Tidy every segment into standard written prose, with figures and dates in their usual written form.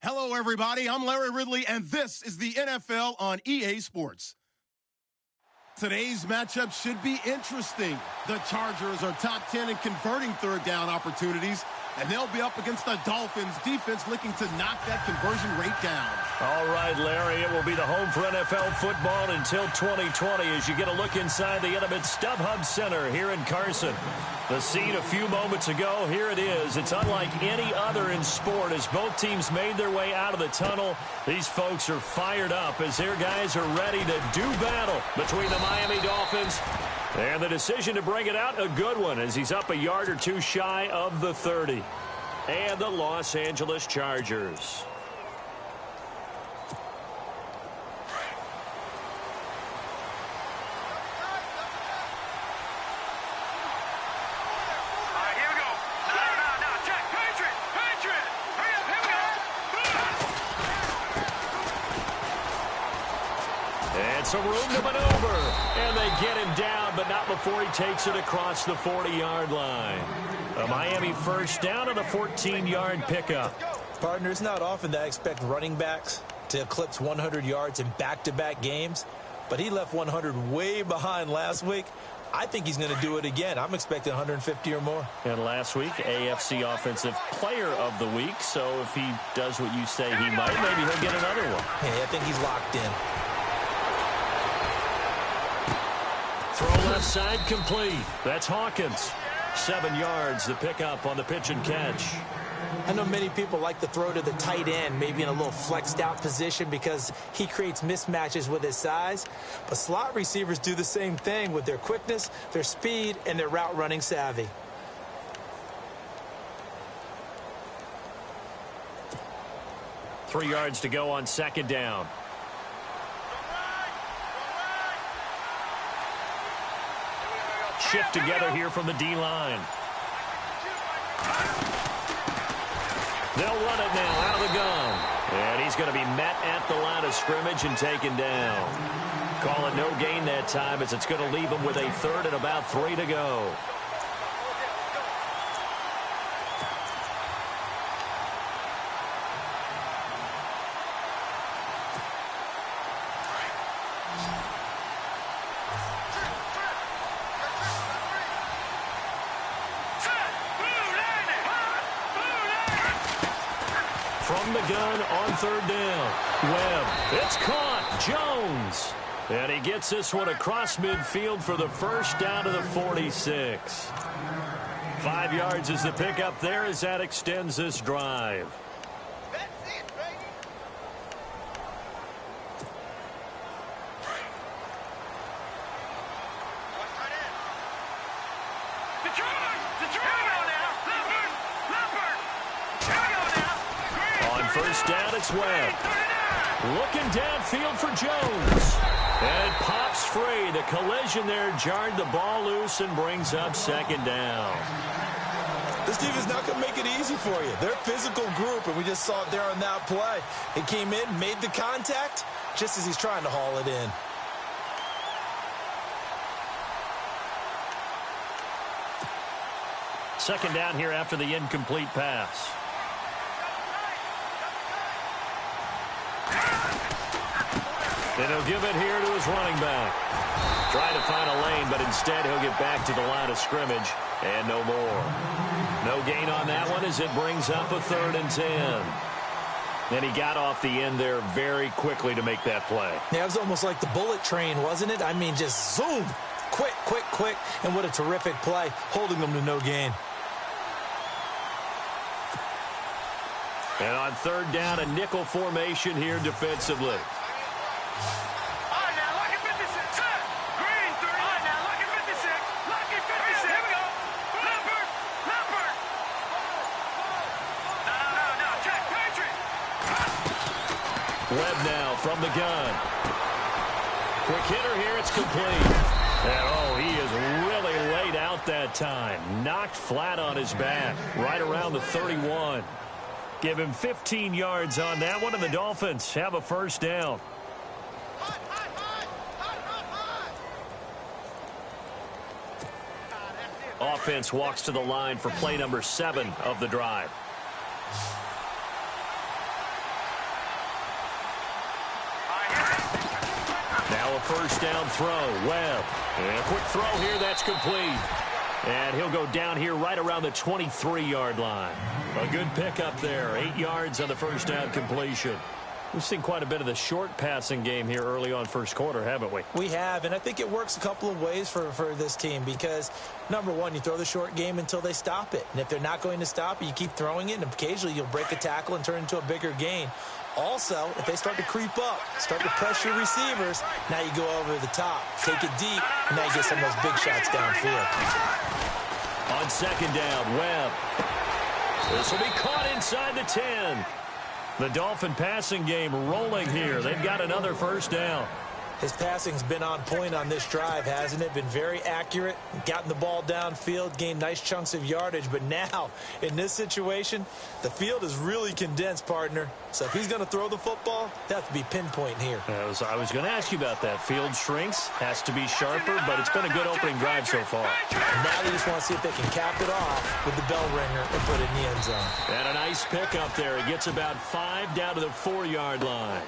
Hello, everybody. I'm Larry Ridley, and this is the NFL on EA Sports. Today's matchup should be interesting. The Chargers are top 10 in converting third down opportunities, and they'll be up against the Dolphins defense looking to knock that conversion rate down. All right, Larry, it will be the home for NFL football until 2020 as you get a look inside the intimate StubHub Center here in Carson. The scene a few moments ago, here it is. It's unlike any other in sport as both teams made their way out of the tunnel. These folks are fired up as their guys are ready to do battle between the Miami Dolphins and the decision to bring it out, a good one as he's up a yard or two shy of the 30. And the Los Angeles Chargers. Some room to maneuver, and they get him down, but not before he takes it across the 40-yard line. A Miami first down on a 14-yard pickup. Partner, it's not often that I expect running backs to eclipse 100 yards in back-to-back games, but he left 100 way behind last week. I think he's going to do it again. I'm expecting 150 or more. And last week, AFC Offensive Player of the Week, so if he does what you say he might, maybe he'll get another one. Hey, I think he's locked in. Throw left side complete. That's Hawkins. 7 yards, the pickup on the pitch and catch. I know many people like to throw to the tight end, maybe in a little flexed out position because he creates mismatches with his size. But slot receivers do the same thing with their quickness, their speed, and their route running savvy. Three yards to go on second down. Shift together here from the D-line. They'll run it now out of the gun. And he's going to be met at the line of scrimmage and taken down. Call it no gain that time as it's going to leave him with a third and about 3 to go. From the gun on third down. Webb, it's caught. Jones. And he gets this one across midfield for the first down to the 46. 5 yards is the pickup there as that extends this drive. That's it, baby. First down, it's Webb. Looking downfield for Jones. And it pops free. The collision there jarred the ball loose and brings up second down. This team is not going to make it easy for you. They're a physical group, and we just saw it there on that play. It came in, made the contact, just as he's trying to haul it in. Second down here after the incomplete pass. And he'll give it here to his running back. Trying to find a lane, but instead he'll get back to the line of scrimmage. And no more. No gain on that one as it brings up a 3rd and 10. And he got off the end there very quickly to make that play. Yeah, it was almost like the bullet train, wasn't it? I mean, just zoom. Quick, quick, quick. And what a terrific play, holding them to no gain. And on third down, a nickel formation here defensively. Webb now from the gun. Quick hitter here, it's complete. And oh, he is really laid out that time. Knocked flat on his back, right around the 31. Give him 15 yards on that one, and the Dolphins have a first down. Offense walks to the line for play number 7 of the drive. Now a first down throw. Webb. And a quick throw here. That's complete. And he'll go down here right around the 23-yard line. A good pickup there. 8 yards on the first down completion. We've seen quite a bit of the short passing game here early on first quarter, haven't we? We have, and I think it works a couple of ways for this team because, number one, you throw the short game until they stop it. And if they're not going to stop it, you keep throwing it, and occasionally you'll break a tackle and turn it into a bigger gain. Also, if they start to creep up, start to pressure receivers, now you go over the top, take it deep, and now you get some of those big shots downfield. On second down, Webb. This will be caught inside the 10. The Dolphin passing game rolling here. They've got another first down. His passing's been on point on this drive, hasn't it? Been very accurate, gotten the ball downfield, gained nice chunks of yardage. But now, in this situation, the field is really condensed, partner. So if he's going to throw the football, that has to be pinpoint here. I was going to ask you about that. Field shrinks, has to be sharper, but it's been a good opening drive so far. Now they just want to see if they can cap it off with the bell ringer and put it in the end zone. And a nice pickup there. He gets about 5 down to the 4-yard line.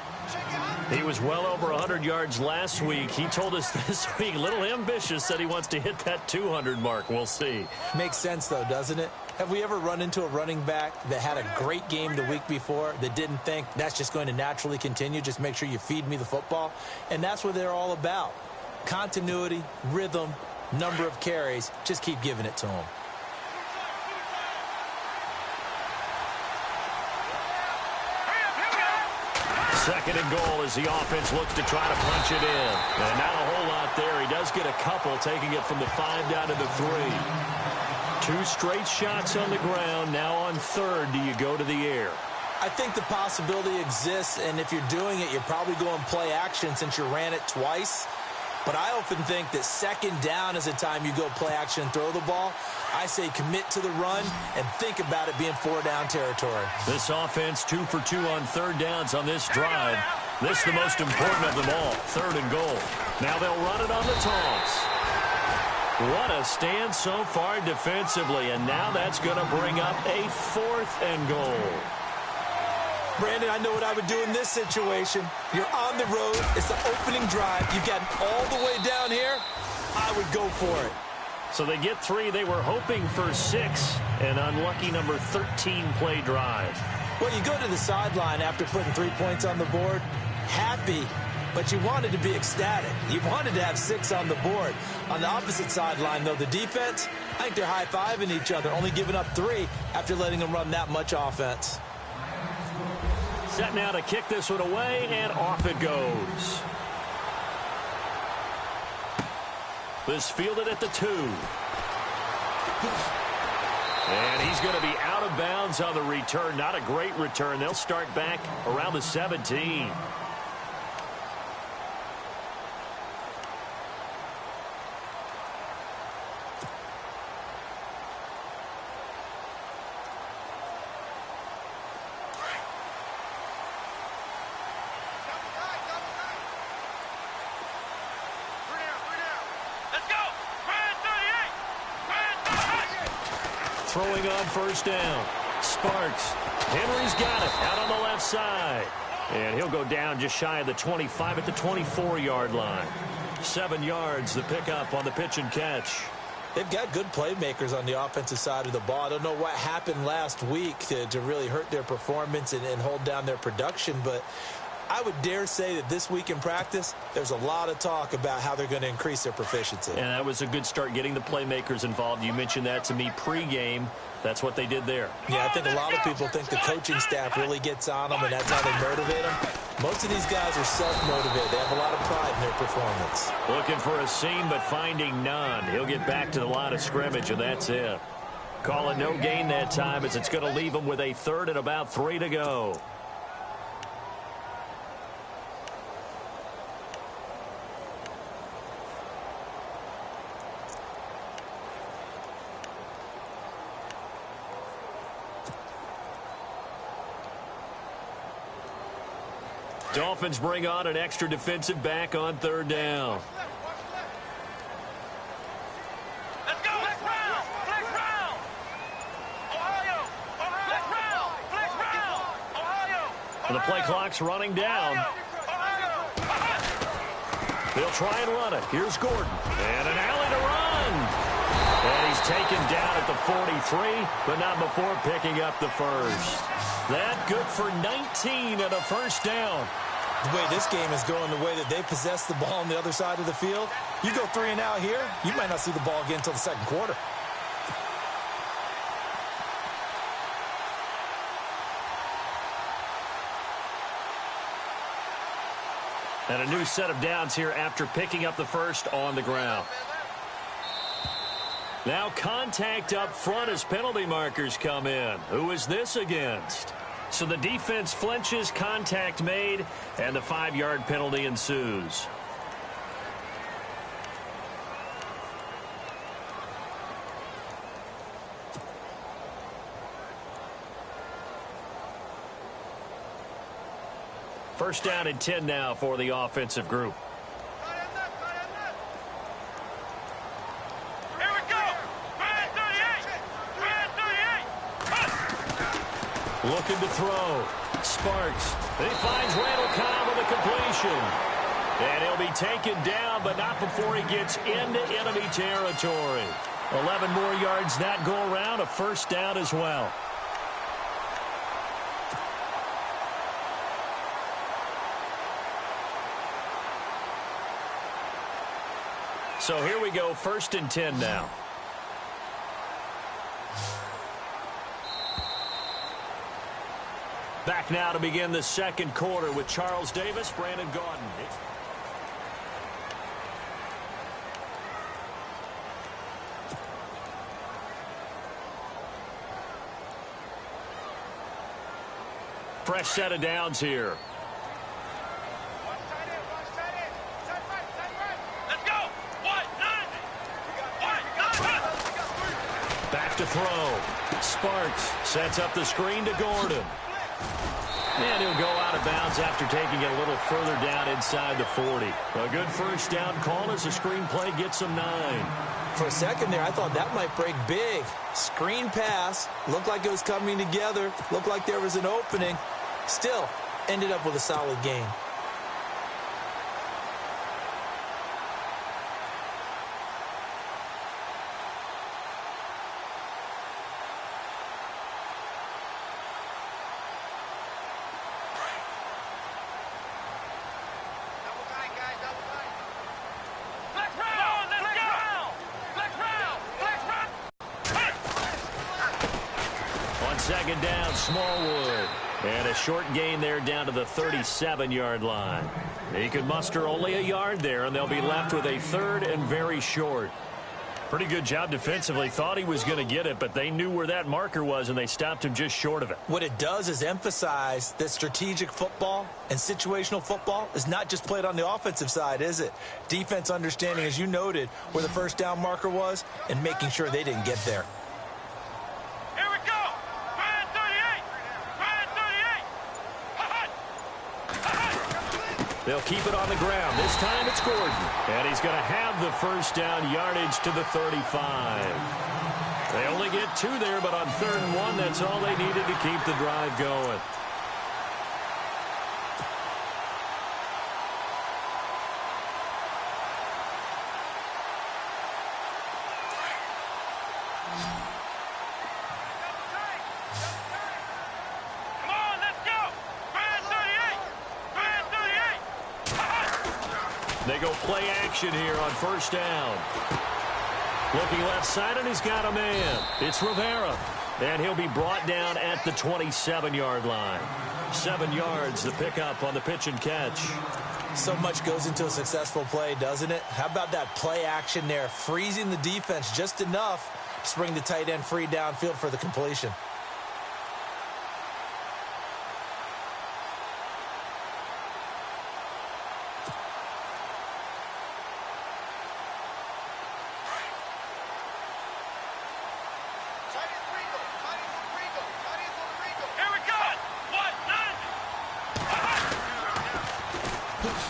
He was well over 100 yards last week. He told us this week, a little ambitious, said he wants to hit that 200 mark. We'll see. Makes sense, though, doesn't it? Have we ever run into a running back that had a great game the week before that didn't think that's just going to naturally continue? Just make sure you feed me the football. And that's what they're all about. Continuity, rhythm, number of carries. Just keep giving it to them. Second and goal as the offense looks to try to punch it in. And not a whole lot there. He does get a couple, taking it from the 5 down to the 3. 2 straight shots on the ground. Now on third, do you go to the air? I think the possibility exists, and if you're doing it, you're probably going play action since you ran it twice. But I often think that second down is the time you go play action and throw the ball. I say commit to the run and think about it being 4-down territory. This offense 2 for 2 on third downs on this drive. This is the most important of them all, third and goal. Now they'll run it on the toss. What a stand so far defensively, and now that's going to bring up a 4th and goal. Brandon, I know what I would do in this situation. You're on the road. It's the opening drive. You've gotten all the way down here. I would go for it. So they get 3. They were hoping for 6. An unlucky number 13 play drive. Well, you go to the sideline after putting 3 points on the board, happy, but you wanted to be ecstatic. You wanted to have 6 on the board. On the opposite sideline, though, the defense, I think they're high-fiving each other, only giving up 3 after letting them run that much offense. Set now to kick this one away, and off it goes. This fielded at the 2. And he's going to be out of bounds on the return. Not a great return. They'll start back around the 17. Throwing on first down. Sparks. Henry's got it out on the left side. And he'll go down just shy of the 25 at the 24-yard line. 7 yards, the pickup on the pitch and catch. They've got good playmakers on the offensive side of the ball. I don't know what happened last week to really hurt their performance and hold down their production, but I would dare say that this week in practice, there's a lot of talk about how they're going to increase their proficiency. And that was a good start, getting the playmakers involved. You mentioned that to me pregame. That's what they did there. Yeah, I think a lot of people think the coaching staff really gets on them, and that's how they motivate them. Most of these guys are self-motivated. They have a lot of pride in their performance. Looking for a seam, but finding none. He'll get back to the line of scrimmage, and that's it. Calling no gain that time, as it's going to leave him with a 3rd and about 3 to go. Dolphins bring on an extra defensive back on 3rd down. Let's go! Flex round! Flex round! Ohio! Flex round! Flex round! Ohio! And the play clock's running down. They'll try and run it. Here's Gordon. And an alley to run. And he's taken down at the 43, but not before picking up the first. That good for 19 and a first down. The way this game is going, the way that they possess the ball on the other side of the field, you go 3 and out here, you might not see the ball again until the second quarter. And a new set of downs here after picking up the first on the ground. Now contact up front as penalty markers come in. Who is this against? So the defense flinches, contact made, and the 5-yard penalty ensues. First down and 10 now for the offensive group. Here we go. Brand 38. Brand 38. Looking to throw. Sparks. He finds Randall Cobb with a completion. And he'll be taken down, but not before he gets into enemy territory. 11 more yards that go around, a first down as well. So here we go, first and 10 now. Back now to begin the second quarter with Charles Davis, Brandon Gaudin. Fresh set of downs here. Back to throw. Sparks sets up the screen to Gordon. And he'll go out of bounds after taking it a little further down inside the 40. A good first down call as the screen play gets him 9. For a second there, I thought that might break big. Screen pass. Looked like it was coming together. Looked like there was an opening. Still, ended up with a solid game. Second down, Smallwood. And a short gain there down to the 37-yard line. He could muster only a yard there, and they'll be left with a third and very short. Pretty good job defensively. Thought he was going to get it, but they knew where that marker was, and they stopped him just short of it. What it does is emphasize that strategic football and situational football is not just played on the offensive side, is it? Defense understanding, as you noted, where the first down marker was and making sure they didn't get there. They'll keep it on the ground. This time it's Gordon. And he's going to have the first down, yardage to the 35. They only get 2 there, but on 3rd and 1, that's all they needed to keep the drive going. They go play action here on first down. Looking left side, and he's got a man. It's Rivera. And he'll be brought down at the 27-yard line. 7 yards, the pickup on the pitch and catch. So much goes into a successful play, doesn't it? How about that play action there? Freezing the defense just enough to bring the tight end free downfield for the completion.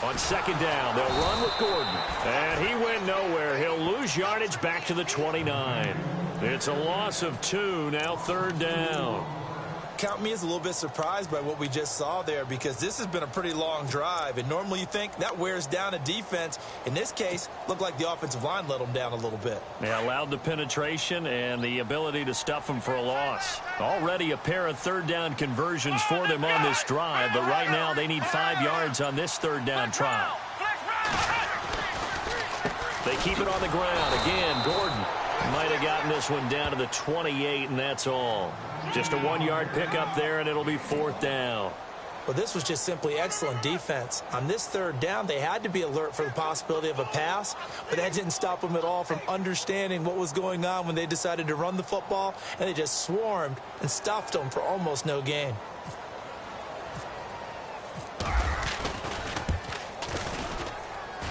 On second down, they'll run with Gordon. And he went nowhere. He'll lose yardage back to the 29. It's a loss of 2, now 3rd down. count me as a little bit surprised by what we just saw there, because this has been a pretty long drive, and normally you think that wears down a defense. In this case, looked like the offensive line let them down a little bit. They allowed the penetration and the ability to stuff them for a loss. Already a pair of third down conversions for them on this drive, but right now they need 5 yards on this third down try. They keep it on the ground. Again, Gordon might have gotten this one down to the 28, and that's all. Just a 1-yard pickup there, and it'll be 4th down. Well, this was just simply excellent defense. On this third down, they had to be alert for the possibility of a pass, but that didn't stop them at all from understanding what was going on when they decided to run the football, and they just swarmed and stuffed them for almost no gain.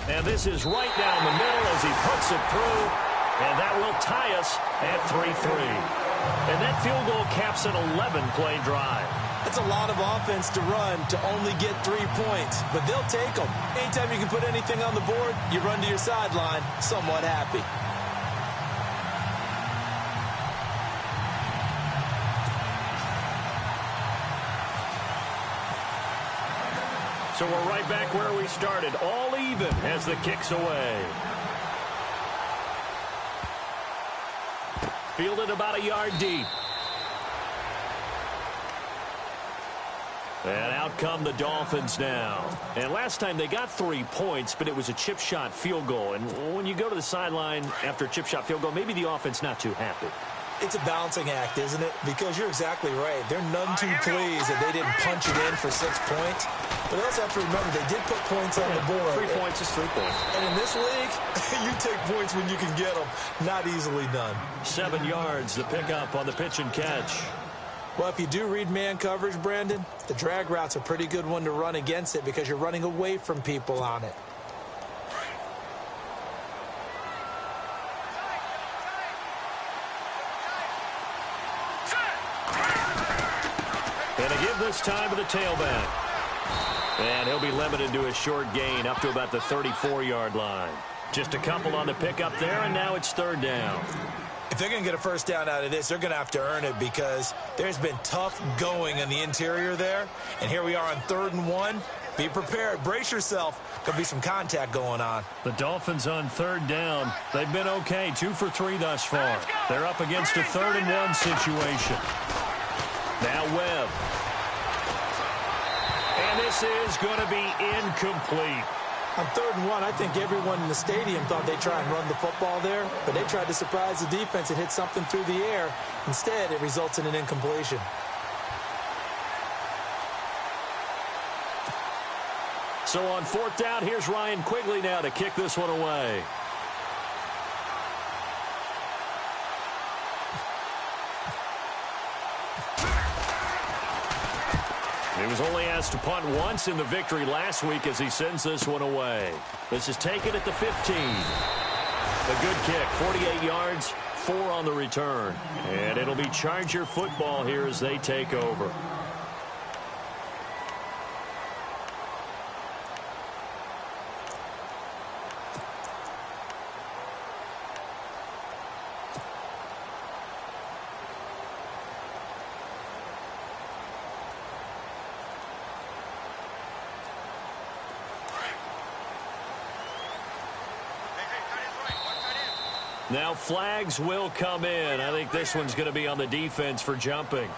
And this is right down the middle as he puts it through, and that will tie us at 3-3. And that field goal caps an 11-play drive. It's a lot of offense to run to only get 3 points, but they'll take them. Anytime you can put anything on the board, you run to your sideline somewhat happy. So we're right back where we started, all even as the kick's away. Fielded about a yard deep. And out come the Dolphins now. And last time they got 3 points, but it was a chip shot field goal. And when you go to the sideline after a chip shot field goal, maybe the offense not too happy. It's a balancing act, isn't it? Because you're exactly right. They're none too pleased that they didn't punch it in for 6 points. But they also have to remember they did put points on the board. 3 points is 3 points. And in this league, you take points when you can get them. Not easily done. 7 yards, the pickup on the pitch and catch. Well, if you do read man coverage, Brandon, the drag route's a pretty good one to run against it because you're running away from people on it. And a give this time to the tailback. And he'll be limited to a short gain up to about the 34-yard line. Just a couple on the pickup there, and now it's 3rd down. If they're going to get a first down out of this, they're going to have to earn it because there's been tough going in the interior there. And here we are on 3rd and 1. Be prepared. Brace yourself. There'll be some contact going on. The Dolphins on 3rd down. They've been okay. 2 for 3 thus far. They're up against a 3rd and 1 situation. Now Webb. And this is going to be incomplete. On 3rd and 1, I think everyone in the stadium thought they'd try and run the football there, but they tried to surprise the defense and hit something through the air. Instead, it results in an incompletion. So on 4th down, here's Ryan Quigley now to kick this one away. He was only asked to punt once in the victory last week as he sends this one away. This is taken at the 15. A good kick, 48 yards, 4 on the return. And it'll be Charger football here as they take over. Now flags will come in. I think this one's going to be on the defense for jumping.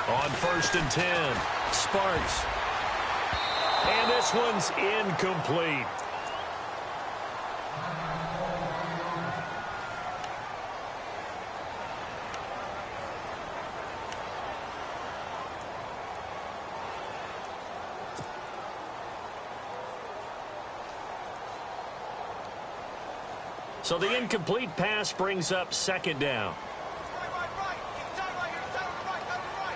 On 1st and 10, Sparks. And this one's incomplete. So the incomplete pass brings up 2nd down.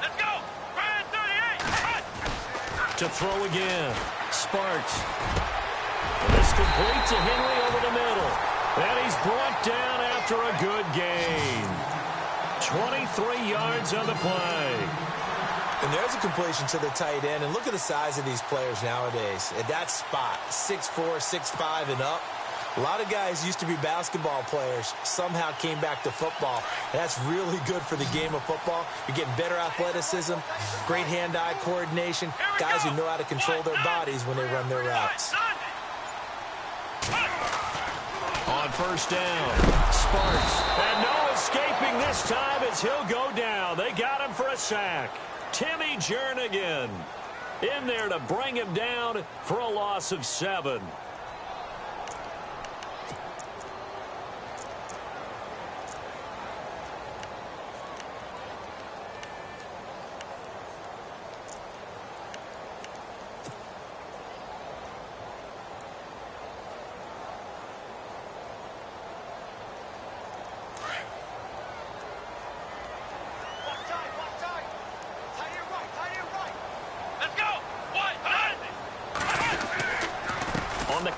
Let's go! Brand 38! To throw again. Sparks. This complete to Henry over the middle. And he's brought down after a good gain. 23 yards on the play. And there's a completion to the tight end. And look at the size of these players nowadays. At that spot, 6'4", 6'5", and up. A lot of guys used to be basketball players, somehow came back to football. And that's really good for the game of football. You're getting better athleticism, great hand-eye coordination, guys who know how to control their bodies when they run their routes. On first down, Sparks. And no escaping this time as he'll go down. They got him for a sack. Timmy Jernigan in there to bring him down for a loss of 7.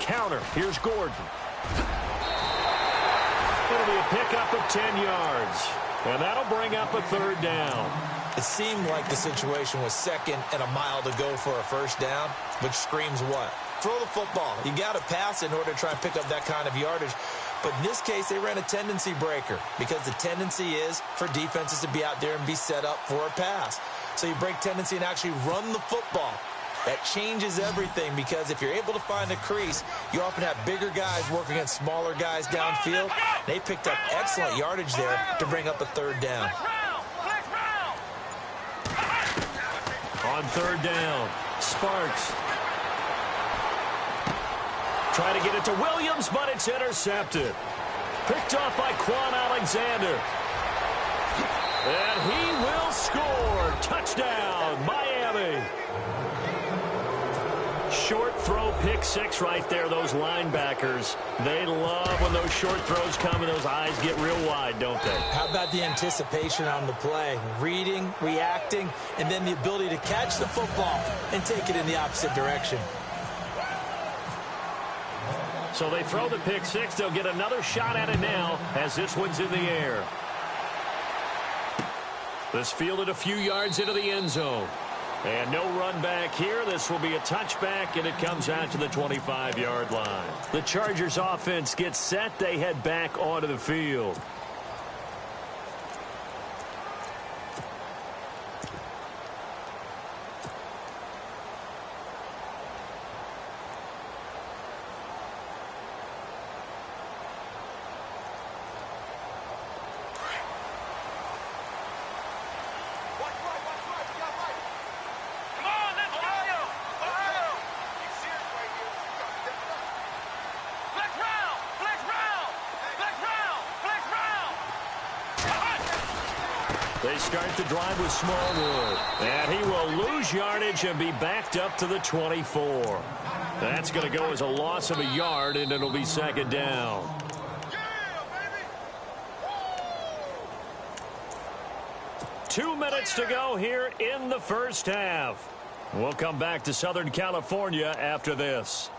Counter. Here's Gordon. It'll be a pickup of 10 yards. And that'll bring up a 3rd down. It seemed like the situation was 2nd and a mile to go for a 1st down, which screams what? Throw the football. You got to pass in order to try and pick up that kind of yardage. But in this case, they ran a tendency breaker because the tendency is for defenses to be out there and be set up for a pass. So you break tendency and actually run the football. That changes everything because if you're able to find a crease, you often have bigger guys working against smaller guys downfield. They picked up excellent yardage there to bring up a 3rd down. On 3rd down, Sparks. Try to get it to Williams, but it's intercepted. Picked off by Quan Alexander. And he will score. Touchdown, Miami. Short throw, pick 6 right there. Those linebackers, they love when those short throws come and those eyes get real wide, don't they? How about the anticipation on the play? Reading, reacting, and then the ability to catch the football and take it in the opposite direction. So they throw the pick 6. They'll get another shot at it now as this one's in the air. This fielded a few yards into the end zone. And no run back here. This will be a touchback, and it comes out to the 25-yard line. The Chargers offense gets set. They head back onto the field. They start the drive with Smallwood. And he will lose yardage and be backed up to the 24. That's going to go as a loss of a yard, and it'll be 2nd down. 2 minutes to go here in the first half. We'll come back to Southern California after this.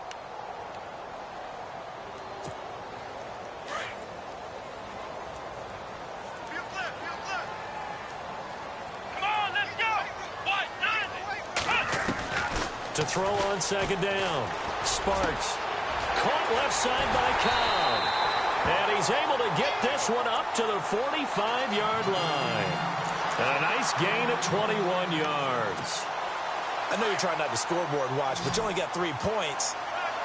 To throw on 2nd down. Sparks. Caught left side by Cobb. And he's able to get this one up to the 45-yard line. And a nice gain of 21 yards. I know you're trying not to scoreboard watch, but you only got 3 points.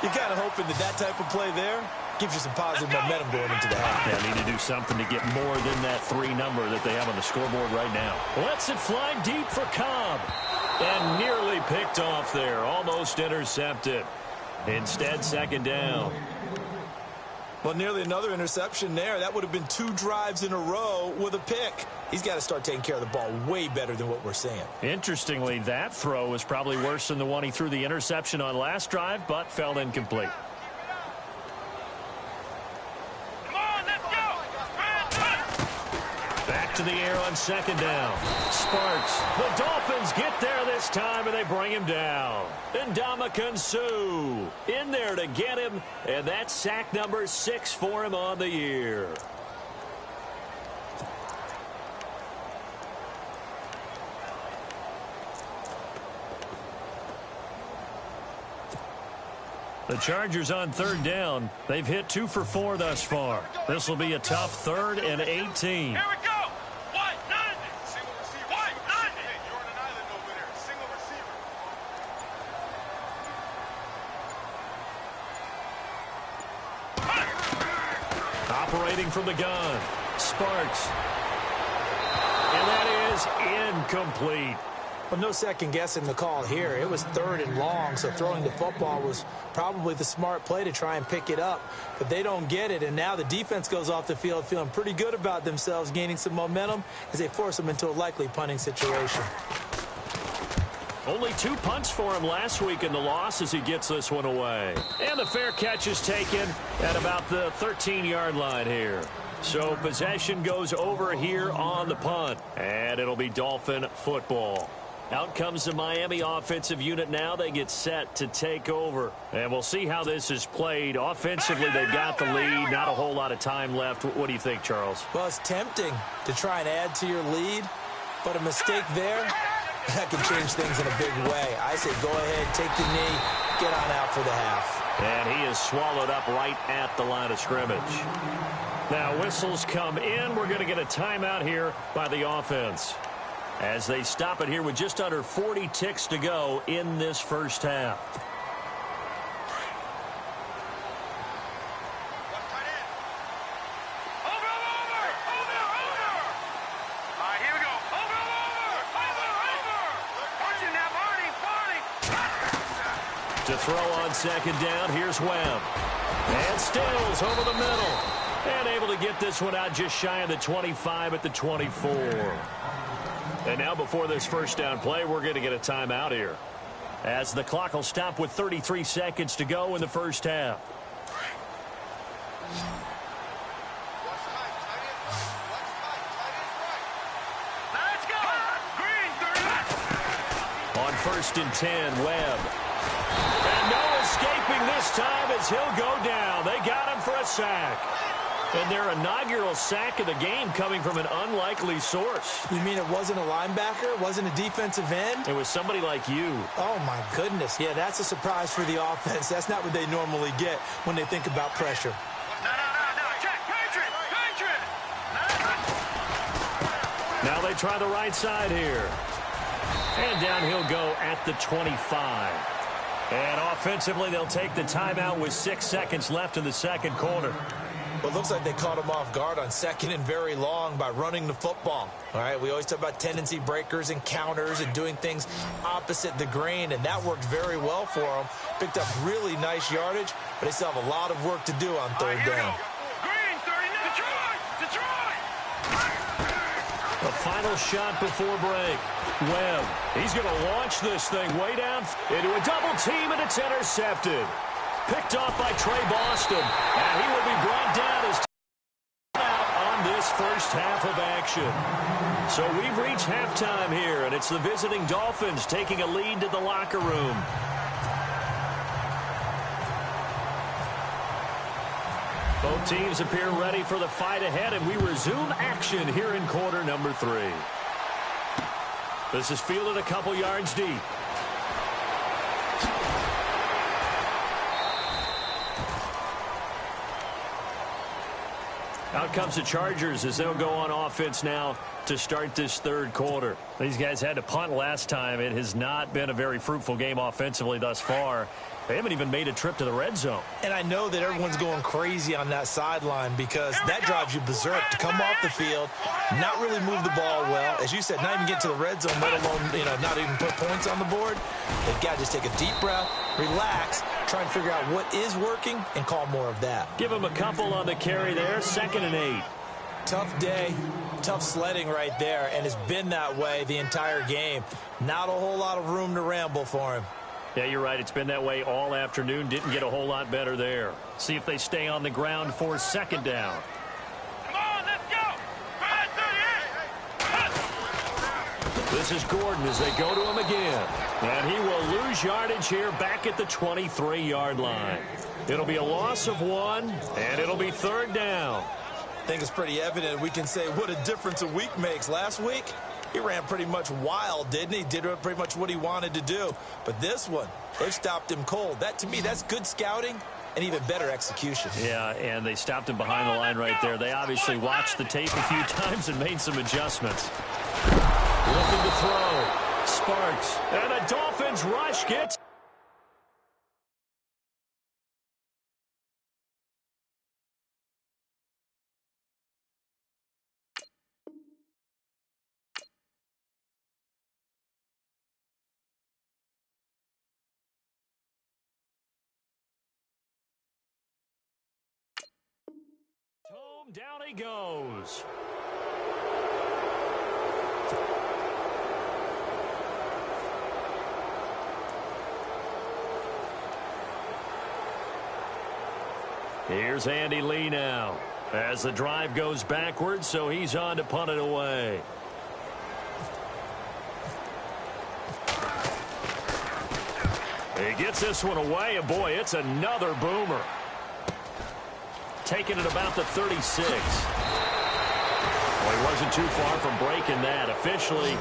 You're kind of hoping that that type of play there gives you some positive momentum going into the half. They need to do something to get more than that 3 number that they have on the scoreboard right now. Lets it fly deep for Cobb. And nearly picked off there. Almost intercepted. Instead, 2nd down. Well, nearly another interception there. That would have been 2 drives in a row with a pick. He's got to start taking care of the ball way better than what we're seeing. Interestingly, that throw was probably worse than the one he threw the interception on last drive, but fell incomplete. To the air on 2nd down. Sparks. The Dolphins get there this time, and they bring him down. And Ndamukong Suh in there to get him, and that's sack number 6 for him on the year. The Chargers on third down. They've hit 2 for 4 thus far. This will be a tough 3rd and 18. Here we go. White 90. Single receiver. White 90. Hey, you're on an island over there. Single receiver. Operating from the gun. Sparks. And that is incomplete. Well, no second guessing the call here. It was 3rd and long, so throwing the football was probably the smart play to try and pick it up. But they don't get it, and now the defense goes off the field feeling pretty good about themselves, gaining some momentum as they force them into a likely punting situation. Only 2 punts for him last week in the loss as he gets this one away. And the fair catch is taken at about the 13-yard line here. So possession goes over here on the punt, and it'll be Dolphin football. Out comes the Miami offensive unit now. They get set to take over. And we'll see how this is played. Offensively, they've got the lead. Not a whole lot of time left. What do you think, Charles? Well, it's tempting to try and add to your lead, but a mistake there, that can change things in a big way. I say go ahead, take the knee, get on out for the half. And he is swallowed up right at the line of scrimmage. Now whistles come in. We're going to get a timeout here by the offense as they stop it here with just under 40 ticks to go in this first half. To throw on second down, here's Webb. And Stills over the middle. And able to get this one out just shy of the 25 at the 24. And now before this first down play, we're going to get a timeout here, as the clock will stop with 33 seconds to go in the first half. Let's go. Green 30. On 1st and 10, Webb. And no escaping this time as he'll go down. They got him for a sack. And their inaugural sack of the game coming from an unlikely source. You mean it wasn't a linebacker? It wasn't a defensive end? It was somebody like you. Oh, my goodness. Yeah, that's a surprise for the offense. That's not what they normally get when they think about pressure. No. Check. Patriot. Now they try the right side here. And down he'll go at the 25. And offensively, they'll take the timeout with 6 seconds left in the second quarter. Well, it looks like they caught him off guard on 2nd and very long by running the football. All right, we always talk about tendency breakers and counters and doing things opposite the grain, and that worked very well for them. Picked up really nice yardage, but they still have a lot of work to do on 3rd down. Green 39. Detroit. The final shot before break. Webb, he's going to launch this thing way down into a double team, and it's intercepted. Picked off by Trey Boston, and he will be brought down as out on this first half of action. So we've reached halftime here, and it's the visiting Dolphins taking a lead to the locker room. Both teams appear ready for the fight ahead, and we resume action here in quarter number 3. This is fielded a couple yards deep. Out comes the Chargers as they'll go on offense now to start this 3rd quarter. These guys had to punt last time. It has not been a very fruitful game offensively thus far. They haven't even made a trip to the red zone. And I know that everyone's going crazy on that sideline because that drives you berserk to come off the field, not really move the ball well. As you said, not even get to the red zone, let alone, not even put points on the board. They've got to just take a deep breath, relax, try and figure out what is working, and call more of that. Give them a couple on the carry there, 2nd and 8. Tough day, tough sledding right there, and it's been that way the entire game. Not a whole lot of room to ramble for him. Yeah, you're right. It's been that way all afternoon. Didn't get a whole lot better there. See if they stay on the ground for 2nd down. Come on, let's go. Green 38. This is Gordon as they go to him again. And he will lose yardage here back at the 23-yard line. It'll be a loss of 1, and it'll be 3rd down. I think it's pretty evident we can say what a difference a week makes. Last week, he ran pretty much wild, didn't he? Did pretty much what he wanted to do. But this one, they've stopped him cold. That, to me, that's good scouting and even better execution. Yeah, and they stopped him behind the line right there. They obviously watched the tape a few times and made some adjustments. Looking to throw. Sparks. And the Dolphins rush gets... Down he goes. Here's Andy Lee now as the drive goes backwards, so he's on to punt it away. He gets this one away, and boy, it's another boomer. Taking it about the 36. Well, he wasn't too far from breaking that. Officially,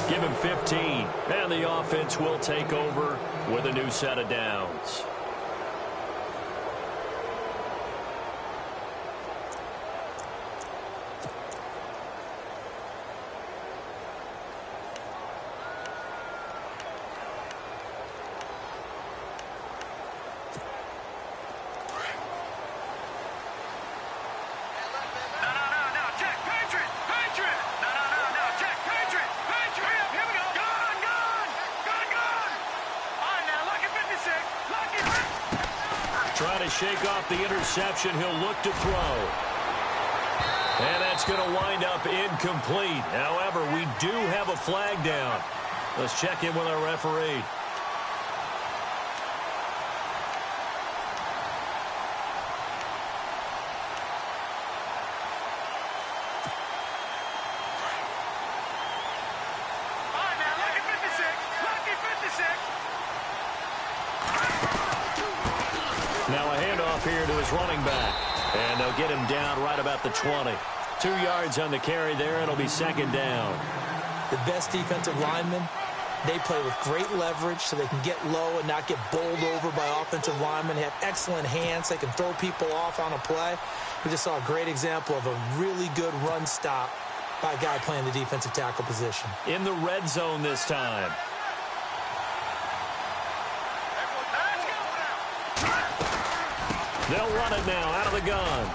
give him 15. And the offense will take over with a new set of downs. Trying to shake off the interception. He'll look to throw. And that's going to wind up incomplete. However, we do have a flag down. Let's check in with our referee. Now a handoff here to his running back. And they'll get him down right about the 20. 2 yards on the carry there. It'll be second down. The best defensive linemen, they play with great leverage so they can get low and not get bowled over by offensive linemen. They have excellent hands. They can throw people off on a play. We just saw a great example of a really good run stop by a guy playing the defensive tackle position. In the red zone this time. They'll run it now out of the gun.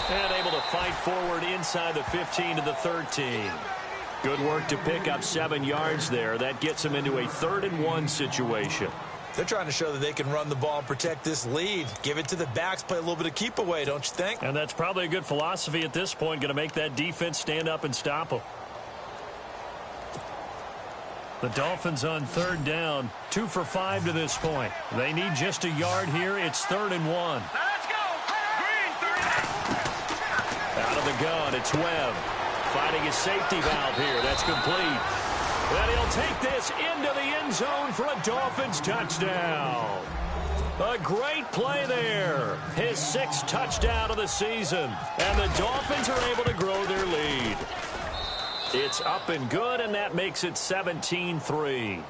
And able to fight forward inside the 15 to the 13. Good work to pick up 7 yards there. That gets them into a 3rd-and-1 situation. They're trying to show that they can run the ball and protect this lead. Give it to the backs, play a little bit of keep away, don't you think? And that's probably a good philosophy at this point. Going to make that defense stand up and stop them. The Dolphins on 3rd down, 2 for 5 to this point. They need just a yard here. It's 3rd and 1. Let's go! Green, 30. Out of the gun, it's Webb. Finding his safety valve here. That's complete. And he'll take this into the end zone for a Dolphins touchdown. A great play there. His 6th touchdown of the season. And the Dolphins are able to grow their lead. It's up and good, and that makes it 17-3.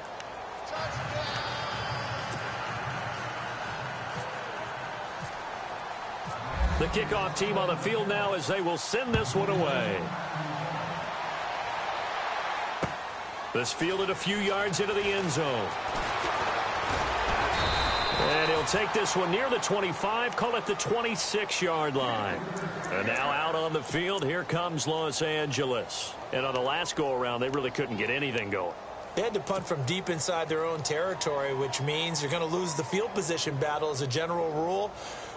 The kickoff team on the field now as they will send this one away. This fielded a few yards into the end zone. And he'll take this one near the 25, call it the 26-yard line. And now out on the field, here comes Los Angeles. And on the last go-around, they really couldn't get anything going. They had to punt from deep inside their own territory, which means you're going to lose the field position battle as a general rule.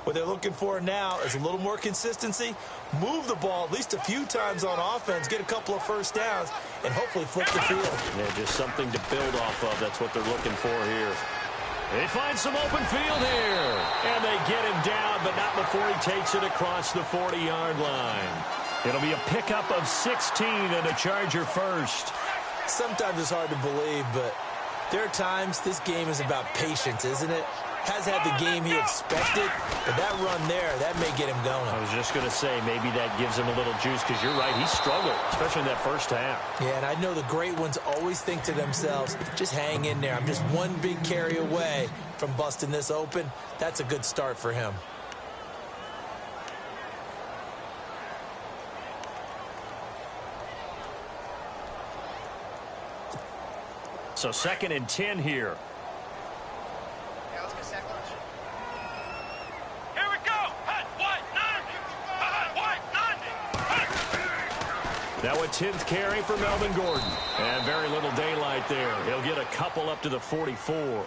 What they're looking for now is a little more consistency, move the ball at least a few times on offense, get a couple of first downs, and hopefully flip the field. Yeah, just something to build off of. That's what they're looking for here. They find some open field here. And they get him down, but not before he takes it across the 40-yard line. It'll be a pickup of 16 and a Charger first. Sometimes it's hard to believe, but there are times this game is about patience, isn't it? has had the game he expected, but that run there, that may get him going. I was just going to say, maybe that gives him a little juice, because you're right, he struggled, especially in that first half. Yeah, and I know the great ones always think to themselves, just hang in there. I'm just one big carry away from busting this open. That's a good start for him. So 2nd and 10 here. Yeah, let's get sack lunch. Here we go. Hot, white, 90. Hot, white, 90. Now a 10th carry for Melvin Gordon. And very little daylight there. He'll get a couple up to the 44.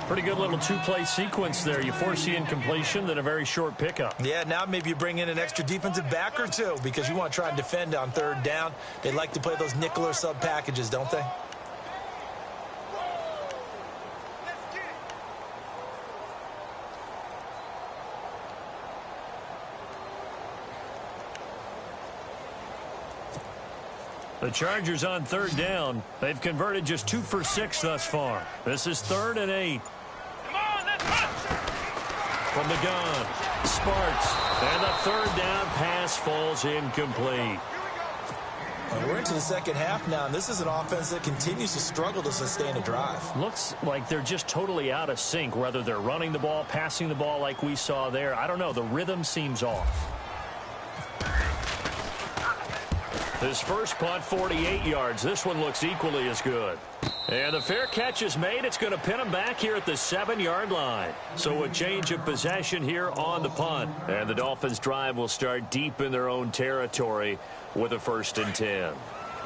Pretty good little two-play sequence there. You force the incompletion, then a very short pickup. Yeah, now maybe you bring in an extra defensive back or two because you want to try and defend on 3rd down. They like to play those nickel or sub packages, don't they? The Chargers on 3rd down. They've converted just 2 for 6 thus far. This is 3rd and 8. Come on, let's run. From the gun, Sparks. And the 3rd down pass falls incomplete. We're into the 2nd half now, and this is an offense that continues to struggle to sustain a drive. Looks like they're just totally out of sync, whether they're running the ball, passing the ball like we saw there. I don't know. The rhythm seems off. His first punt, 48 yards. This one looks equally as good. And the fair catch is made. It's going to pin him back here at the 7-yard line. So a change of possession here on the punt. And the Dolphins' drive will start deep in their own territory with a 1st and 10.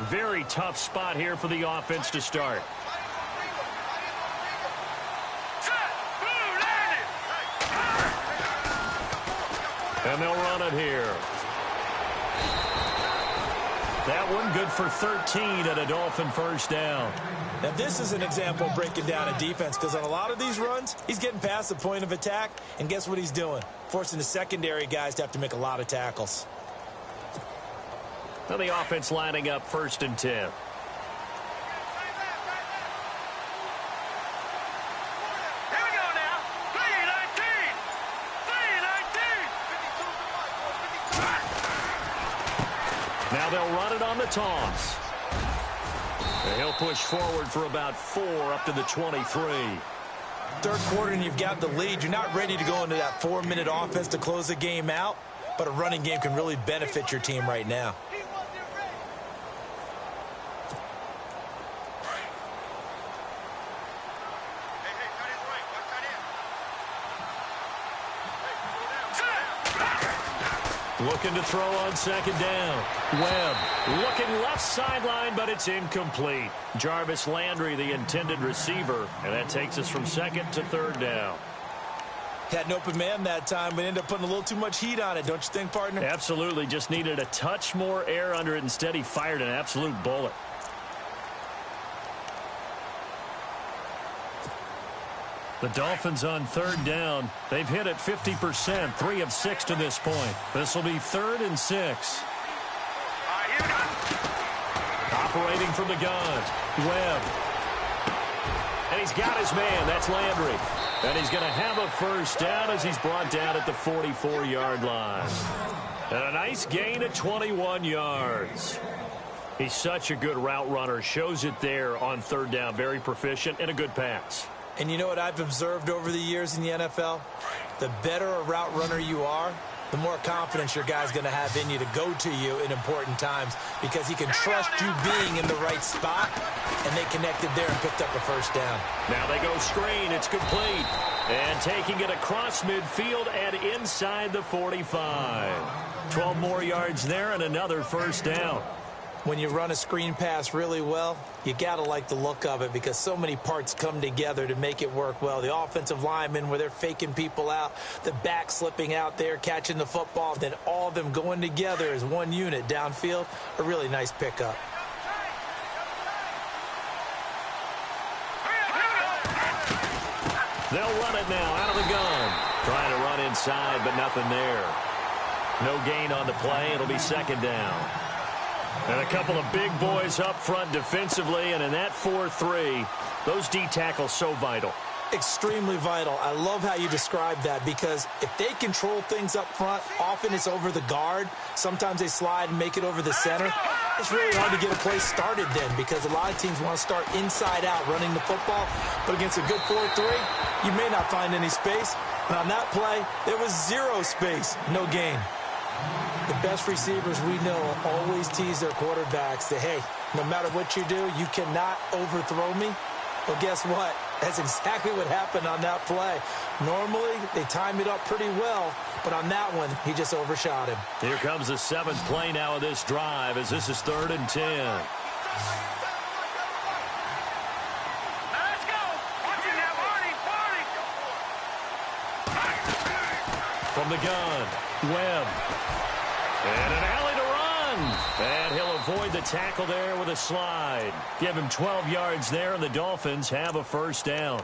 Very tough spot here for the offense to start. And they'll run it here. That one good for 13 and a Dolphin 1st down. Now, this is an example of breaking down a defense because on a lot of these runs, he's getting past the point of attack, and guess what he's doing? Forcing the secondary guys to have to make a lot of tackles. Now the offense lining up 1st and 10. Here we go now. 3-19. 3-19. Now they'll run it on the toss. And he'll push forward for about 4 up to the 23. 3rd quarter and you've got the lead. You're not ready to go into that 4-minute offense to close the game out, but a running game can really benefit your team right now. Looking to throw on 2nd down. Webb looking left sideline, but it's incomplete. Jarvis Landry, the intended receiver, and that takes us from 2nd to 3rd down. Had an open man that time, but ended up putting a little too much heat on it, don't you think, partner? Absolutely. Just needed a touch more air under it. Instead, he fired an absolute bullet. The Dolphins on 3rd down. They've hit it 50%, 3 of 6 to this point. This will be 3rd and 6. Operating from the gun, Webb. And he's got his man. That's Landry. And he's going to have a 1st down as he's brought down at the 44-yard line. And a nice gain of 21 yards. He's such a good route runner. Shows it there on 3rd down. Very proficient and a good pass. And you know what I've observed over the years in the NFL? The better a route runner you are, the more confidence your guy's going to have in you to go to you in important times because he can trust you being in the right spot, and they connected there and picked up a 1st down. Now they go screen. It's complete. And taking it across midfield and inside the 45. 12 more yards there and another 1st down. When you run a screen pass really well, you got to like the look of it because so many parts come together to make it work well. The offensive linemen where they're faking people out, the back slipping out there, catching the football, then all of them going together as one unit downfield, a really nice pickup. They'll run it now out of the gun. Trying to run inside, but nothing there. No gain on the play. It'll be 2nd down. And a couple of big boys up front defensively, and in that 4-3, those D tackles so vital. Extremely vital. I love how you describe that, because if they control things up front, often it's over the guard. Sometimes they slide and make it over the center. It's really hard to get a play started then, because a lot of teams want to start inside out running the football. But against a good 4-3, you may not find any space. And on that play, there was zero space, no gain. The best receivers we know always tease their quarterbacks that, hey, no matter what you do, you cannot overthrow me. Well, guess what? That's exactly what happened on that play. Normally, they time it up pretty well, but on that one, he just overshot him. Here comes the 7th play now of this drive, as this is 3rd and 10. Let's go. Watch it now, Marty. From the gun, Webb. And an alley to run. And he'll avoid the tackle there with a slide. Give him 12 yards there, and the Dolphins have a first down.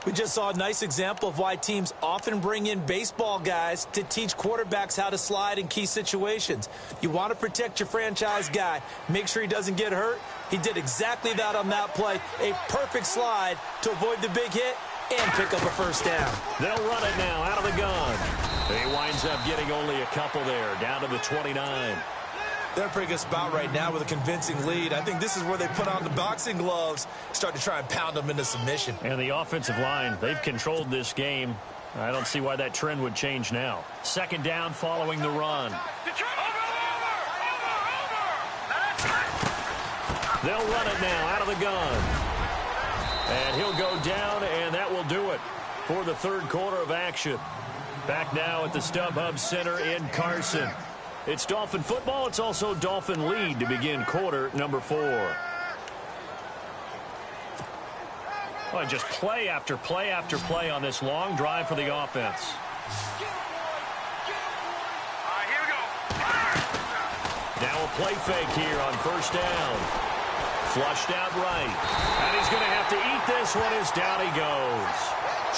We just saw a nice example of why teams often bring in baseball guys to teach quarterbacks how to slide in key situations. You want to protect your franchise guy. Make sure he doesn't get hurt. He did exactly that on that play. A perfect slide to avoid the big hit and pick up a first down. They'll run it now out of the gun. He winds up getting only a couple there, down to the 29. They're in a pretty good spot right now with a convincing lead. I think this is where they put on the boxing gloves, start to try and pound them into submission. And the offensive line, they've controlled this game. I don't see why that trend would change now. 2nd down following the run. They'll run it now out of the gun. And he'll go down, and that will do it for the 3rd quarter of action. Back now at the StubHub Center in Carson. It's Dolphin football. It's also Dolphin lead to begin quarter number 4. Well, just play after play after play on this long drive for the offense. All right, here we go. Now a play fake here on 1st down. Flushed out right. And he's going to have to eat this one as down he goes.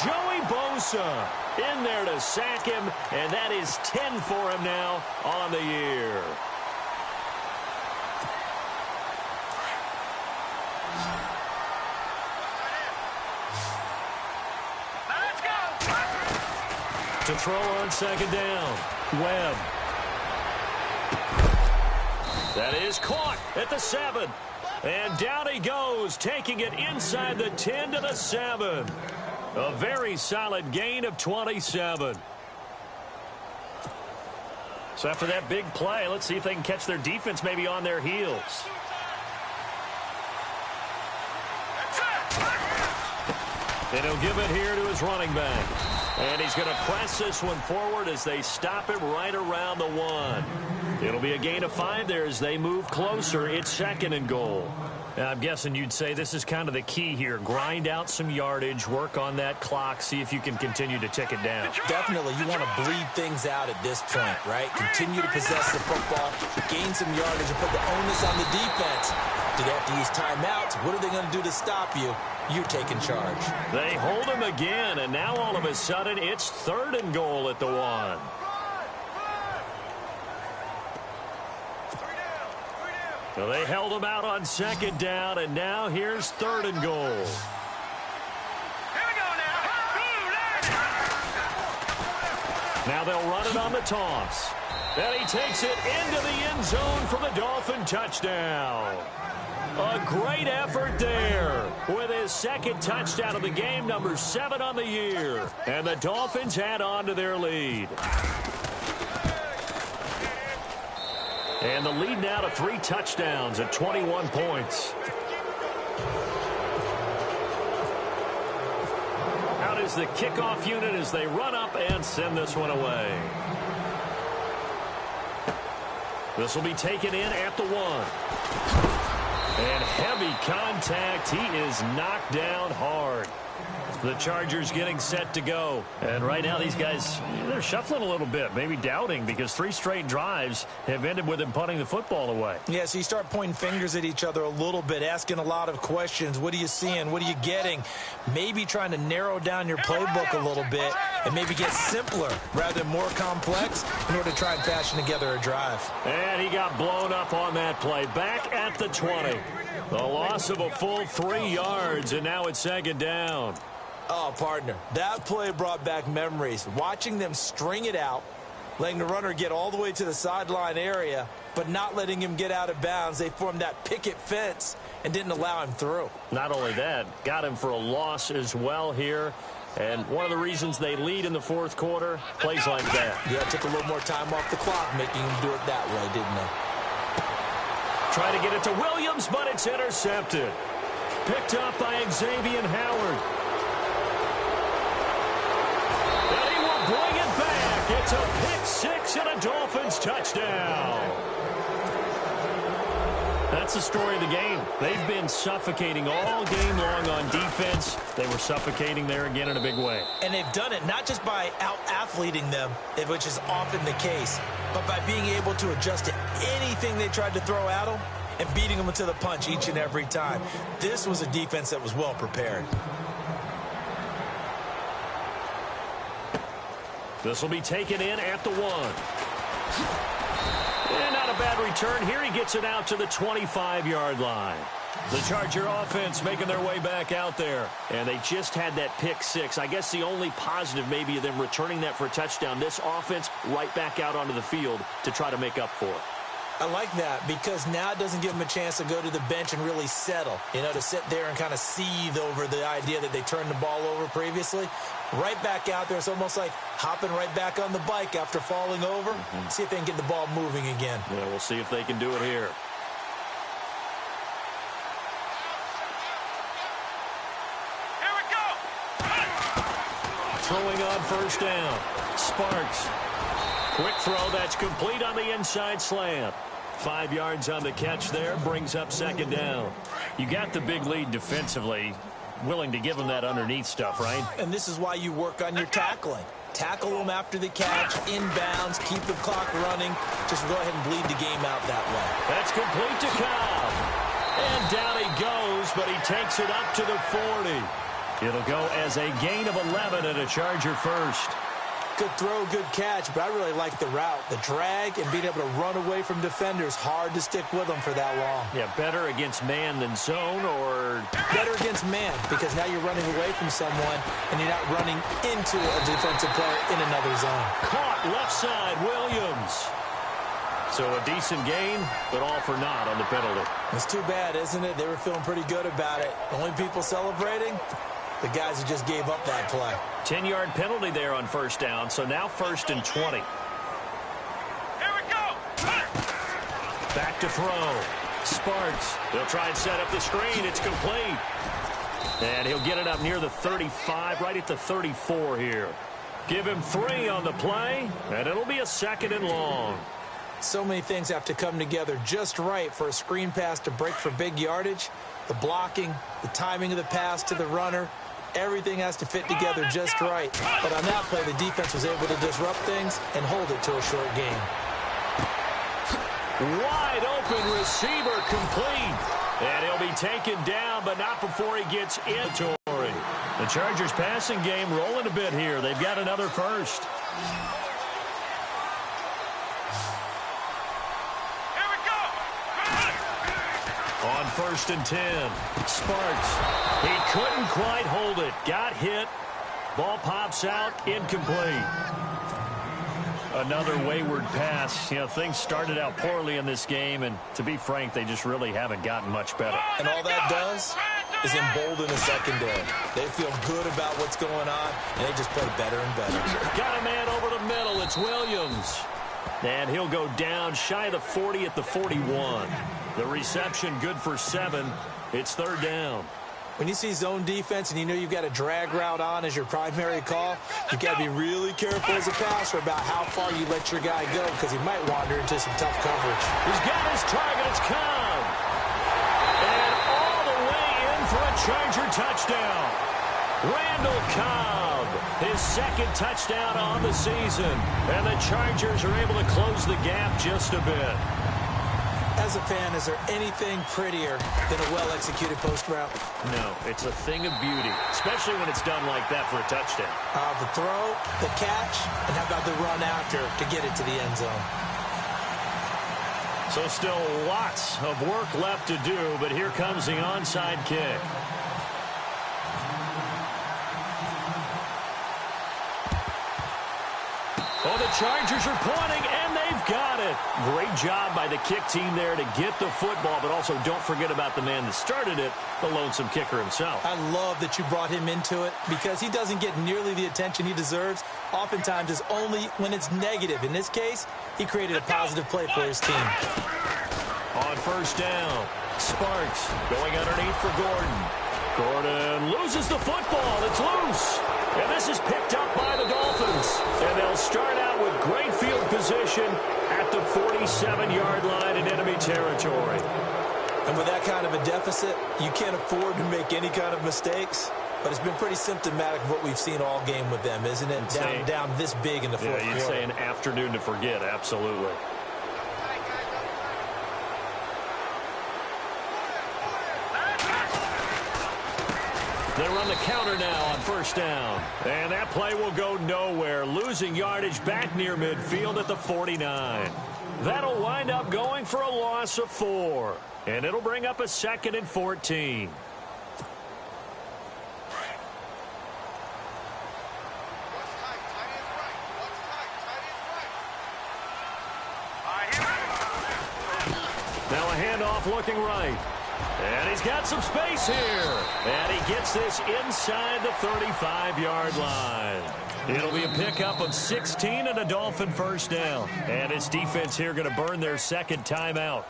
Joey Bosa in there to sack him, and that is 10 for him now on the year. Let's go. To throw on 2nd down, Webb. That is caught at the 7. And down he goes, taking it inside the 10 to the 7. A very solid gain of 27. So after that big play, let's see if they can catch their defense maybe on their heels. And he'll give it here to his running back. And he's going to press this one forward as they stop him right around the 1. It'll be a gain of 5 there as they move closer. It's 2nd and goal. Now, I'm guessing you'd say this is kind of the key here. Grind out some yardage, work on that clock, see if you can continue to tick it down. Definitely, you want to bleed things out at this point, right? Continue to possess the football, gain some yardage, and put the onus on the defense. Do they have to use timeouts? What are they going to do to stop you? You're taking charge. They hold him again, and now all of a sudden it's 3rd and goal at the 1. Well, they held him out on 2nd down, and now here's 3rd and goal. Here we go now. Now they'll run it on the toss. And he takes it into the end zone for the Dolphin touchdown. A great effort there with his 2nd touchdown of the game, number 7 on the year. And the Dolphins add on to their lead. And the lead now to 3 touchdowns at 21 points. Out is the kickoff unit as they run up and send this one away. This will be taken in at the 1. And heavy contact. He is knocked down hard. The Chargers getting set to go. And right now these guys, they're shuffling a little bit, maybe doubting, because 3 straight drives have ended with them punting the football away. Yeah, so you start pointing fingers at each other a little bit, asking a lot of questions. What are you seeing? What are you getting? Maybe trying to narrow down your playbook a little bit and maybe get simpler rather than more complex in order to try and fashion together a drive. And he got blown up on that play. Back at the 20. The loss of a full 3 yards, and now it's 2nd down. Oh, partner, that play brought back memories. Watching them string it out, letting the runner get all the way to the sideline area, but not letting him get out of bounds. They formed that picket fence and didn't allow him through. Not only that, got him for a loss as well here. And one of the reasons they lead in the fourth quarter, plays like that. Yeah, took a little more time off the clock, making him do it that way, didn't they? Try to get it to Williams, but it's intercepted. Picked up by Xavier Howard. And he will bring it back. It's a pick six and a Dolphins touchdown. That's the story of the game. They've been suffocating all game long on defense. They were suffocating there again in a big way. And they've done it not just by out-athleting them, which is often the case, but by being able to adjust to anything they tried to throw at them and beating them to the punch each and every time. This was a defense that was well prepared. This will be taken in at the 1. And not a bad return here. He gets it out to the 25-yard line. The Charger offense making their way back out there. And they just had that pick six. I guess the only positive maybe of them returning that for a touchdown. This offense right back out onto the field to try to make up for it. I like that because now it doesn't give them a chance to go to the bench and really settle, to sit there and kind of seethe over the idea that they turned the ball over previously. Right back out there. It's almost like hopping right back on the bike after falling over. See if they can get the ball moving again. Yeah, we'll see if they can do it here. Here we go. Throwing on first down. Sparks. Quick throw that's complete on the inside slant. 5 yards on the catch there. Brings up second down. You got the big lead defensively. Willing to give them that underneath stuff, right? And this is why you work on your tackling. Tackle them after the catch, inbounds, keep the clock running. Just go ahead and bleed the game out that way. That's complete to Cobb. And down he goes, but he takes it up to the 40. It'll go as a gain of 11 and a Charger first. Good throw, good catch, but I really like the route. The drag and being able to run away from defenders, hard to stick with them for that long. Yeah, better against man than zone, or better against man, because now you're running away from someone and you're not running into a defensive player in another zone. Caught left side, Williams. So a decent gain, but all for naught on the penalty. It's too bad, isn't it? They were feeling pretty good about it. The only people celebrating, the guys who just gave up that play. 10-yard penalty there on first down, so now 1st and 20. Here we go. Back to throw. Sparks. They'll try and set up the screen. It's complete. And he'll get it up near the 35, right at the 34 here. Give him 3 on the play, and it'll be a 2nd and long. So many things have to come together just right for a screen pass to break for big yardage. The blocking, the timing of the pass to the runner, everything has to fit together just right. But on that play, the defense was able to disrupt things and hold it to a short game. Wide open receiver complete. And he'll be taken down, but not before he gets into it. The Chargers passing game rolling a bit here. They've got another first. On 1st and 10, Sparks. He couldn't quite hold it. Got hit. Ball pops out. Incomplete. Another wayward pass. Things started out poorly in this game, and to be frank, they just really haven't gotten much better. And all that does is embolden the secondary. They feel good about what's going on, and they just play better and better. Got a man over the middle. It's Williams. And he'll go down shy of the 40 at the 41. The reception good for 7. It's 3rd down. When you see zone defense and you know you've got a drag route on as your primary call, you've got to be really careful as a passer about how far you let your guy go because he might wander into some tough coverage. He's got his target. It's Cobb. And all the way in for a Charger touchdown. Randall Cobb, his 2nd touchdown on the season. And the Chargers are able to close the gap just a bit. As a fan, is there anything prettier than a well-executed post route? No, it's a thing of beauty, especially when it's done like that for a touchdown. The throw, the catch, and how about the run after to get it to the end zone? So still lots of work left to do, but here comes the onside kick. Chargers are pointing, and they've got it. Great job by the kick team there to get the football, but also don't forget about the man that started it, the lonesome kicker himself. I love that you brought him into it because he doesn't get nearly the attention he deserves. Oftentimes, it's only when it's negative. In this case, he created a positive play for his team. On first down, Sparks going underneath for Gordon. Gordon loses the football. It's loose. And this is picked up by the Dolphins. And they'll start out with great field position at the 47-yard line in enemy territory. And with that kind of a deficit, you can't afford to make any kind of mistakes. But it's been pretty symptomatic of what we've seen all game with them, isn't it? Down this big in the fourth quarter. You'd say an afternoon to forget, absolutely. They run the counter now on first down. And that play will go nowhere. Losing yardage back near midfield at the 49. That'll wind up going for a loss of 4. And it'll bring up a 2nd and 14. Now a handoff looking right. And he's got some space here. And he gets this inside the 35-yard line. It'll be a pickup of 16 and a Dolphin first down. And his defense here going to burn their second timeout.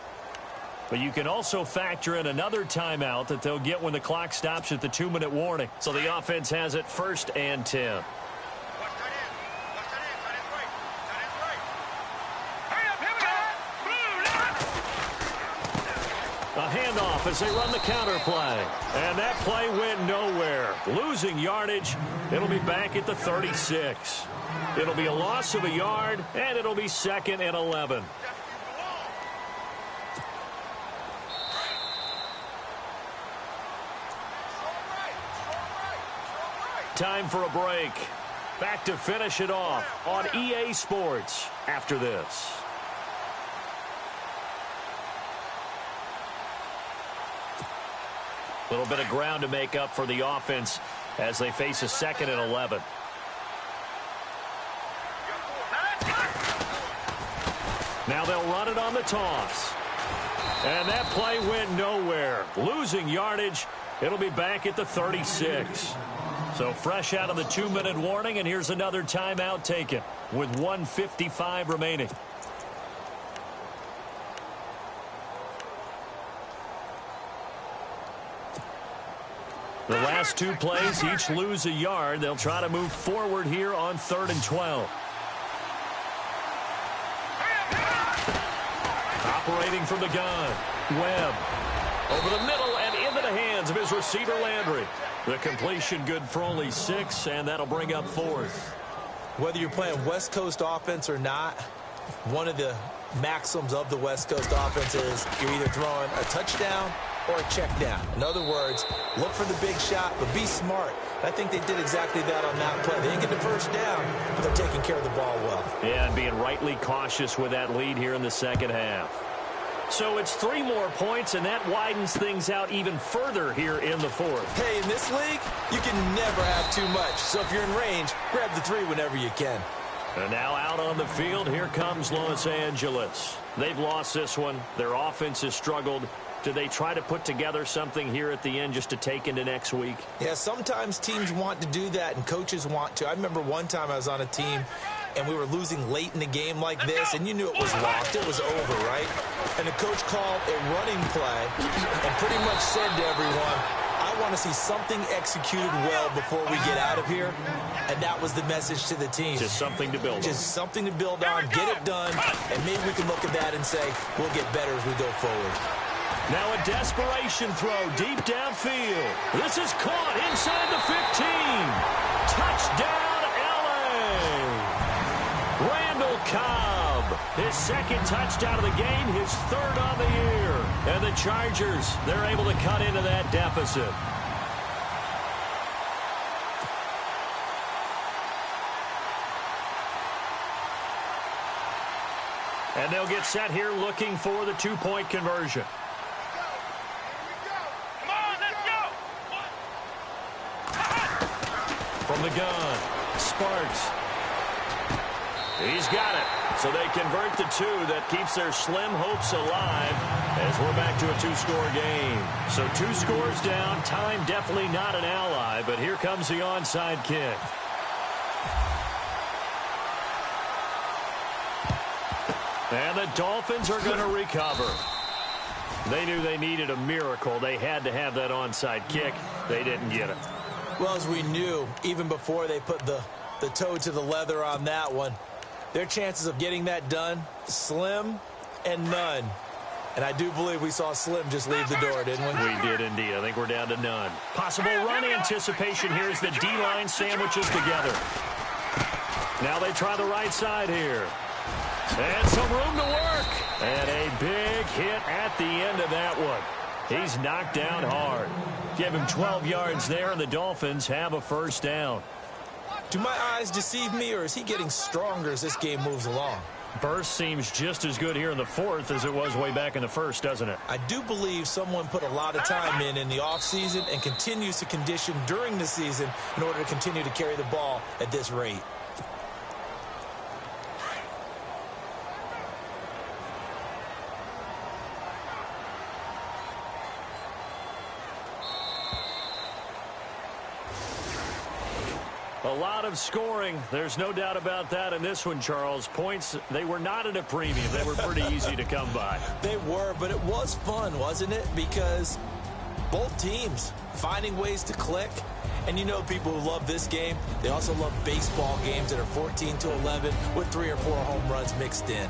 But you can also factor in another timeout that they'll get when the clock stops at the 2-minute warning. So the offense has it 1st and 10. A handoff as they run the counter play. And that play went nowhere. Losing yardage. It'll be back at the 36. It'll be a loss of a yard, and it'll be 2nd and 11. Time for a break. Back to finish it off on EA Sports after this. A little bit of ground to make up for the offense as they face a 2nd and 11. Now they'll run it on the toss. And that play went nowhere. Losing yardage. It'll be back at the 36. So fresh out of the 2-minute warning, and here's another timeout taken with 1:55 remaining. The last 2 plays each lose a yard. They'll try to move forward here on 3rd and 12. Operating from the gun, Webb. Over the middle and into the hands of his receiver, Landry. The completion good for only 6, and that'll bring up 4th. Whether you're playing West Coast offense or not, one of the maxims of the West Coast offense is you're either throwing a touchdown or a check down. In other words, look for the big shot, but be smart. I think they did exactly that on that play. They didn't get the first down, but they're taking care of the ball well. Yeah, and being rightly cautious with that lead here in the second half. So it's 3 more points, and that widens things out even further here in the 4th. Hey, in this league, you can never have too much. So if you're in range, grab the 3 whenever you can. And now out on the field, here comes Los Angeles. They've lost this one. Their offense has struggled. Do they try to put together something here at the end just to take into next week? Yeah, sometimes teams want to do that, and coaches want to. I remember one time I was on a team, and we were losing late in the game like this, and you knew it was lost. It was over, right? And the coach called a running play and pretty much said to everyone, I want to see something executed well before we get out of here. And that was the message to the team. Just something to build on. Just something to build on, get it done, and maybe we can look at that and say, we'll get better as we go forward. Now a desperation throw deep downfield. This is caught inside the 15. Touchdown, L.A. Randall Cobb, his 2nd touchdown of the game, his 3rd on the year. And the Chargers, they're able to cut into that deficit. And they'll get set here looking for the 2-point conversion. From the gun, Sparks. He's got it. So they convert the two. That keeps their slim hopes alive as we're back to a two-score game. So 2 scores down. Time definitely not an ally, but here comes the onside kick. And the Dolphins are going to recover. They knew they needed a miracle. They had to have that onside kick. They didn't get it. Well, as we knew, even before they put the toe to the leather on that one, their chances of getting that done, slim and none. And I do believe we saw Slim just leave the door, didn't we? We did indeed. I think we're down to none. Possible run anticipation here as the D-line sandwiches together. Now they try the right side here. And some room to work. And a big hit at the end of that one. He's knocked down hard. Give him 12 yards there, and the Dolphins have a first down. Do my eyes deceive me, or is he getting stronger as this game moves along? Burst seems just as good here in the fourth as it was way back in the first, doesn't it? I do believe someone put a lot of time in the offseason and continues to condition during the season in order to continue to carry the ball at this rate. A lot of scoring. There's no doubt about that in this one, Charles. Points, they were not at a premium. They were pretty easy to come by. They were, but it was fun, wasn't it? Because both teams finding ways to click. And you know people who love this game, they also love baseball games that are 14-11 with 3 or 4 home runs mixed in.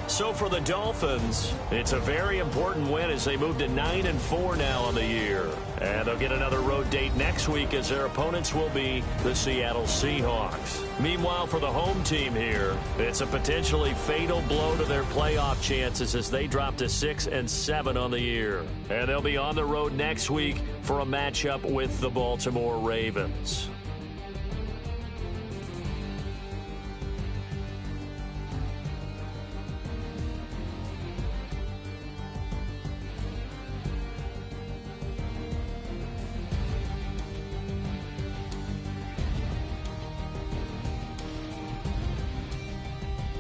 So for the Dolphins, it's a very important win as they move to 9-4 now on the year. And they'll get another road date next week as their opponents will be the Seattle Seahawks. Meanwhile, for the home team here, it's a potentially fatal blow to their playoff chances as they drop to 6-7 on the year. And they'll be on the road next week for a matchup with the Baltimore Ravens.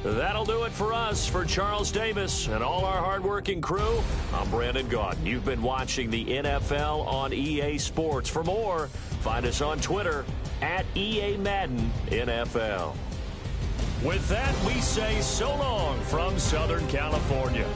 That'll do it for us. For Charles Davis and all our hardworking crew, I'm Brandon Gaudin. You've been watching the NFL on EA Sports. For more, find us on Twitter at EA Madden NFL. With that, we say so long from Southern California.